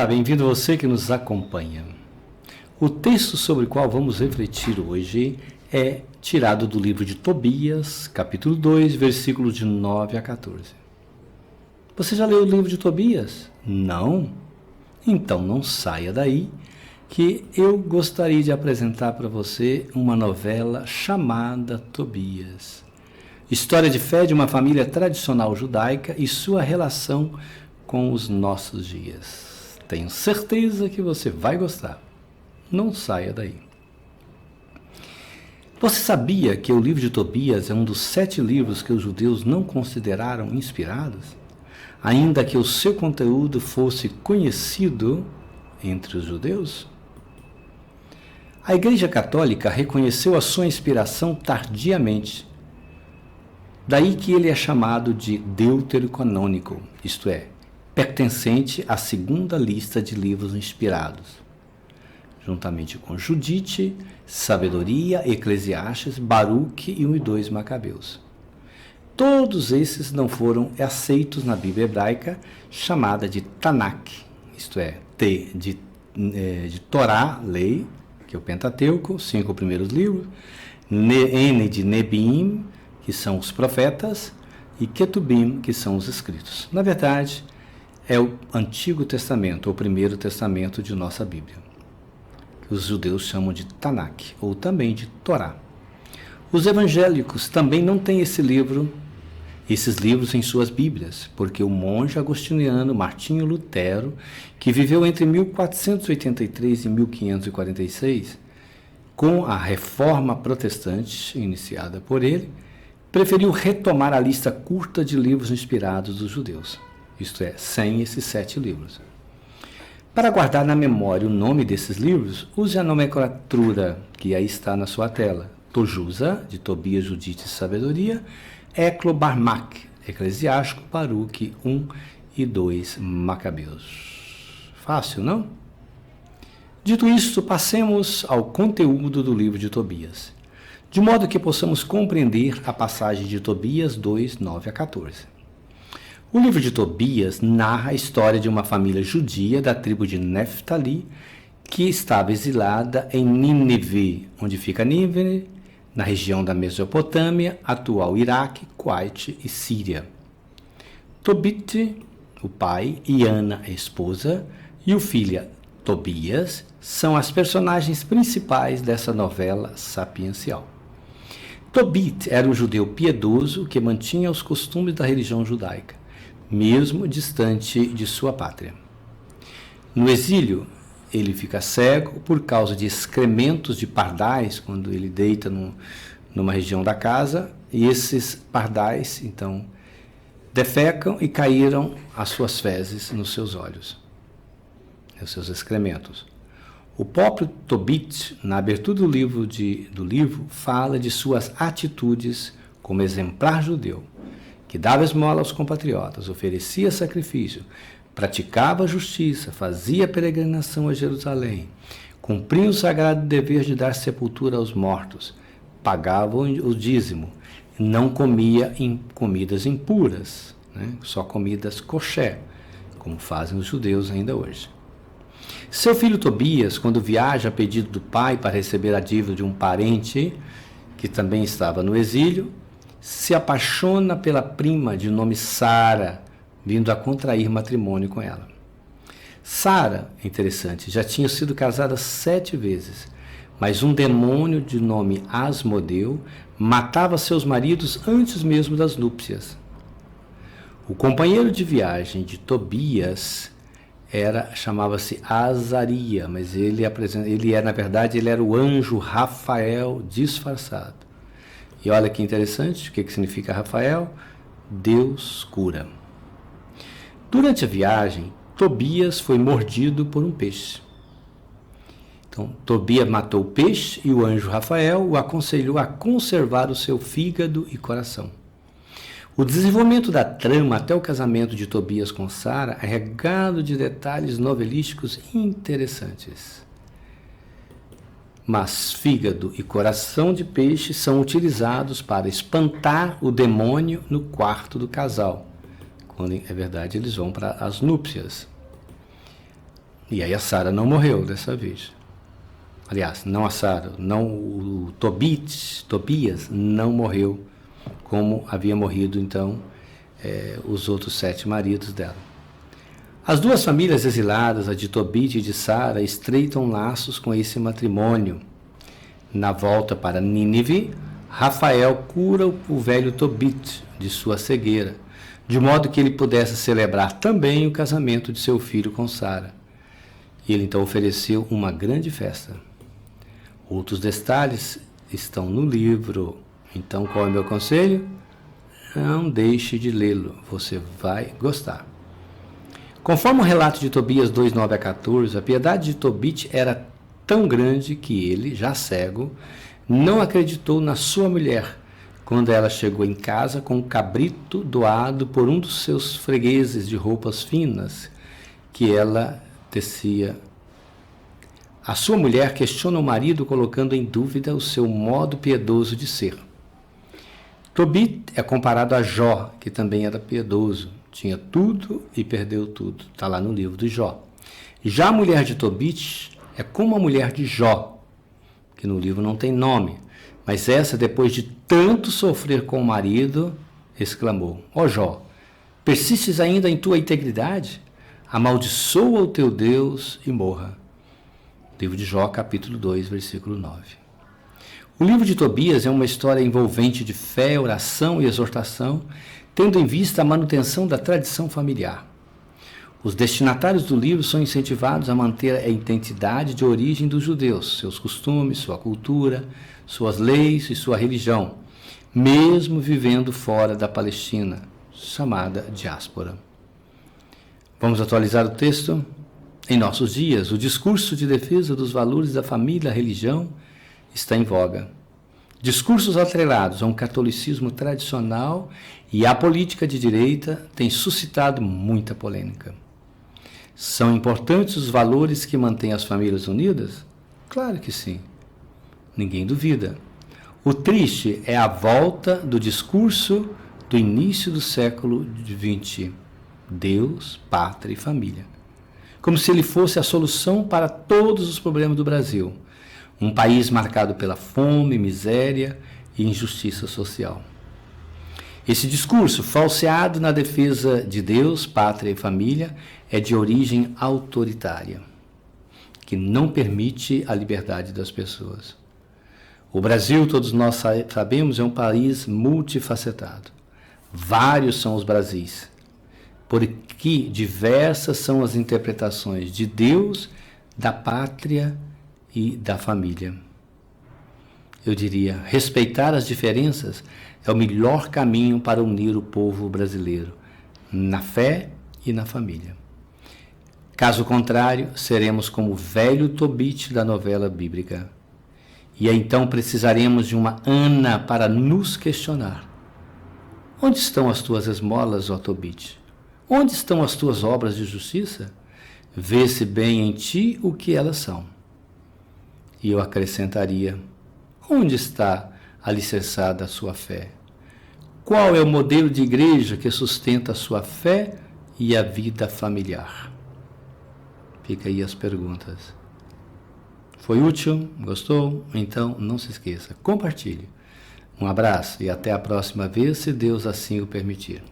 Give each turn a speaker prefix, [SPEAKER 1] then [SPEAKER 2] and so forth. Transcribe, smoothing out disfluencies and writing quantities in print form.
[SPEAKER 1] Olá, bem-vindo você que nos acompanha. O texto sobre o qual vamos refletir hoje é tirado do livro de Tobias, capítulo 2, versículos de 9 a 14. Você já leu o livro de Tobias? Não? Então não saia daí, que eu gostaria de apresentar para você uma novela chamada Tobias. História de fé de uma família tradicional judaica e sua relação com os nossos dias. Tenho certeza que você vai gostar. Não saia daí. Você sabia que o livro de Tobias é um dos 7 livros que os judeus não consideraram inspirados? Ainda que o seu conteúdo fosse conhecido entre os judeus? A Igreja Católica reconheceu a sua inspiração tardiamente. Daí que ele é chamado de deuterocanônico, isto é, pertencente à segunda lista de livros inspirados, juntamente com Judite, Sabedoria, Eclesiastes, Baruque e 1 e 2 Macabeus. Todos esses não foram aceitos na Bíblia hebraica, chamada de Tanakh, isto é, de Torá, lei, que é o Pentateuco, 5 primeiros livros, N de Nebiim, que são os profetas, e Ketubim, que são os escritos. Na verdade, é o Antigo Testamento, ou Primeiro Testamento de nossa Bíblia, que os judeus chamam de Tanakh, ou também de Torá. Os evangélicos também não têm esses livros em suas Bíblias, porque o monge agostiniano Martinho Lutero, que viveu entre 1483 e 1546, com a Reforma Protestante iniciada por ele, preferiu retomar a lista curta de livros inspirados dos judeus, isto é, sem esses 7 livros. Para guardar na memória o nome desses livros, use a nomenclatura que aí está na sua tela. Tojusa, de Tobias, Judite e Sabedoria, Eclobarmach, Eclesiástico, Baruque, 1 e 2 Macabeus. Fácil, não? Dito isto, passemos ao conteúdo do livro de Tobias, de modo que possamos compreender a passagem de Tobias 2, 9 a 14. O livro de Tobias narra a história de uma família judia da tribo de Neftali que estava exilada em Nínive, onde fica Nínive, na região da Mesopotâmia, atual Iraque, Kuwait e Síria. Tobit, o pai, e Ana, a esposa, e o filho Tobias são as personagens principais dessa novela sapiencial. Tobit era um judeu piedoso que mantinha os costumes da religião judaica, mesmo distante de sua pátria. No exílio, ele fica cego por causa de excrementos de pardais, quando ele deita numa região da casa, e esses pardais, então, defecam e caíram as suas fezes nos seus olhos, os seus excrementos. O próprio Tobit, na abertura do livro, fala de suas atitudes como exemplar judeu, que dava esmola aos compatriotas, oferecia sacrifício, praticava a justiça, fazia peregrinação a Jerusalém, cumpria o sagrado dever de dar sepultura aos mortos, pagava o dízimo, não comia comidas impuras, só comidas kosher, como fazem os judeus ainda hoje. Seu filho Tobias, quando viaja a pedido do pai para receber a dívida de um parente que também estava no exílio, se apaixona pela prima de nome Sara, vindo a contrair matrimônio com ela. Sara, interessante, já tinha sido casada 7 vezes, mas um demônio de nome Asmodeu matava seus maridos antes mesmo das núpcias. O companheiro de viagem de Tobias chamava-se Azaria, mas ele era o anjo Rafael disfarçado. E olha que interessante, o que significa Rafael? Deus cura. Durante a viagem, Tobias foi mordido por um peixe. Então, Tobias matou o peixe e o anjo Rafael o aconselhou a conservar o seu fígado e coração. O desenvolvimento da trama até o casamento de Tobias com Sara é regado de detalhes novelísticos interessantes. Mas fígado e coração de peixe são utilizados para espantar o demônio no quarto do casal, quando, é verdade, eles vão para as núpcias. E aí a Sara não morreu dessa vez. Aliás, não a Sara, não o Tobias não morreu como havia morrido então os outros 7 maridos dela. As duas famílias exiladas, a de Tobit e de Sara, estreitam laços com esse matrimônio. Na volta para Nínive, Rafael cura o velho Tobit de sua cegueira, de modo que ele pudesse celebrar também o casamento de seu filho com Sara. E ele então ofereceu uma grande festa. Outros detalhes estão no livro. Então, qual é o meu conselho? Não deixe de lê-lo, você vai gostar. Conforme o relato de Tobias 2, 9 a 14, a piedade de Tobit era tão grande que ele, já cego, não acreditou na sua mulher quando ela chegou em casa com um cabrito doado por um dos seus fregueses de roupas finas que ela tecia. A sua mulher questiona o marido, colocando em dúvida o seu modo piedoso de ser. Tobit é comparado a Jó, que também era piedoso. Tinha tudo e perdeu tudo. Está lá no livro de Jó. Já a mulher de Tobit é como a mulher de Jó, que no livro não tem nome. Mas essa, depois de tanto sofrer com o marido, exclamou: ó Jó, persistes ainda em tua integridade? Amaldiçoa o teu Deus e morra. Livro de Jó, capítulo 2, versículo 9. O livro de Tobias é uma história envolvente de fé, oração e exortação, tendo em vista a manutenção da tradição familiar. Os destinatários do livro são incentivados a manter a identidade de origem dos judeus, seus costumes, sua cultura, suas leis e sua religião, mesmo vivendo fora da Palestina, chamada diáspora. Vamos atualizar o texto? Em nossos dias, o discurso de defesa dos valores da família e da religião está em voga. Discursos atrelados a um catolicismo tradicional e à política de direita têm suscitado muita polêmica. São importantes os valores que mantêm as famílias unidas? Claro que sim. Ninguém duvida. O triste é a volta do discurso do início do século XX. Deus, pátria e família. Como se ele fosse a solução para todos os problemas do Brasil. Um país marcado pela fome, miséria e injustiça social. Esse discurso, falseado na defesa de Deus, pátria e família, é de origem autoritária, que não permite a liberdade das pessoas. O Brasil, todos nós sabemos, é um país multifacetado. Vários são os Brasis, porque diversas são as interpretações de Deus, da pátria e da família. Eu diria, respeitar as diferenças é o melhor caminho para unir o povo brasileiro, na fé e na família. Caso contrário, seremos como o velho Tobit da novela bíblica. E então precisaremos de uma Ana para nos questionar. Onde estão as tuas esmolas, ó Tobit? Onde estão as tuas obras de justiça? Vê-se bem em ti o que elas são. E eu acrescentaria: onde está alicerçada a sua fé? Qual é o modelo de igreja que sustenta a sua fé e a vida familiar? Fica aí as perguntas. Foi útil? Gostou? Então não se esqueça, compartilhe. Um abraço e até a próxima vez, se Deus assim o permitir.